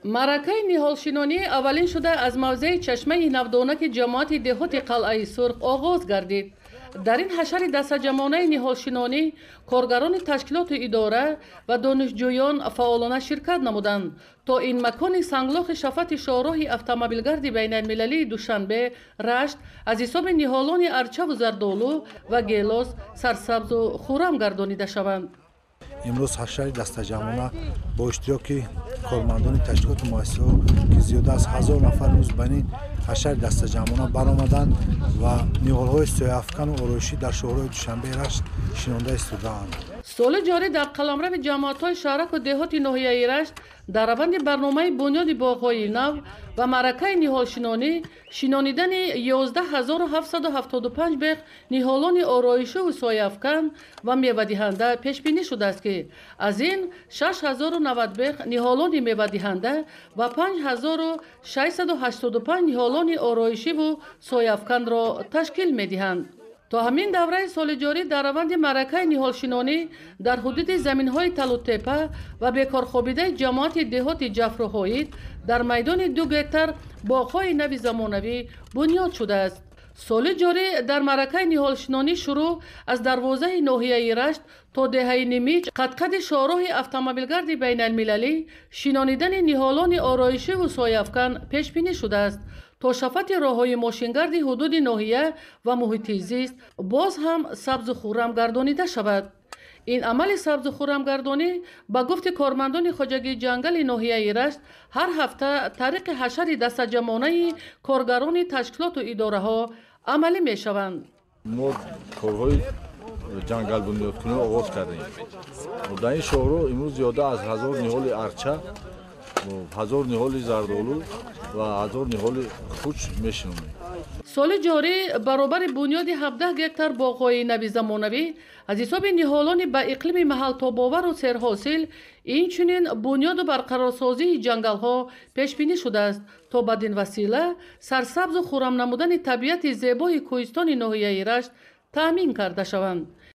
маъракаи ниҳолшинонӣ аввалин шуда аз мавзеи чашмаи навдонаки ҷамоати деҳоти қалъаи сурх оғоз гардид. дар ин ҳашари дастаҷамонаи ниҳолшинонӣ коргарони ташкилоту идора ва донишҷӯён фаъолона ширкат намуданд то ин макони санглохи шафати шоҳроҳи автомобилгарди байналмилалии душанбе рашт аз ҳисоби ниҳолони арчаву зардолу ва гелос сарсабзу хуррам гардонида шаванд. имрӯз ҳашари дастаҷамона бо иштироки кормандони ташкилоти муассисаҳо ки зиёда аз 1000 нафар имрӯз ба ин ҳашари дастаҷамона баромаданд ва ниҳолҳои соҳафкану ороишӣ дар шоҳраҳои душанбеи рашт шинонда истодаанд. соли ҷорӣ дар қаламрави ҷамоатҳои шаҳраку деҳоти ноҳияи рашт дар раванди барномаи бунёди боғҳои нав ва маъракаи ниҳолшинонӣ шинонидани 11775 беғ ниҳолони ороишиву сояфкан ва мевадиҳанда пешбинӣ шудааст ки аз ин 6090 беғ ниҳолони мевадиҳанда ва 5685 ниҳолони ороишиву сояфканро ташкил медиҳанд. то ҳамин давраи соли ҷорӣ дар раванди маъракаи ниҳолшинонӣ дар ҳудуди заминҳои талутепа ва бекорхобидаи ҷамоати деҳоти ҷафру ҳоид дар майдони 2 гектар боғҳои нави замонавӣ бунёд шудааст. соли ҷорӣ дар маъракаи ниҳолшинонӣ шурӯъ аз дарвозаи ноҳияи рашт то деҳаи нимиҷ қад-қади шоҳроҳи автомобилгарди байналмилалӣ шинонидани ниҳолони ороишиву сояфкан пешбинӣ шудааст то шафати роҳҳои мошингарди ҳудуди ноҳия ва муҳити зист боз ҳам сабзу хуррам гардонида шавад. ин амали сабзу хуррамгардонӣ ба гуфти кормандони хоҷагии ҷангали ноҳияи рашт ҳар ҳафта тариқи ҳашари дастаҷамонаи коргарони ташкилоту идораҳо амалӣ мешаванд. мо корҳои ҷангалбунёдкунӣ оғоз кардем. дар ин шоҳро имрӯз зиёда аз 1000 ниҳоли арча, 1000 ниҳоли зардолу ва 1000 ниҳоли хуч мешинонем. соли ҷорӣ баробари бунёди 17 гектар боғҳои нави замонавӣ аз ҳисоби ниҳолони ба иқлими маҳалтобовару серҳосил инчунин бунёду барқарорсозии ҷангалҳо пешбинӣ шудааст то бадин васила сарсабзу хуррам намудани табиати зебои кӯҳистони ноҳияи рашт таъмин карда шаванд.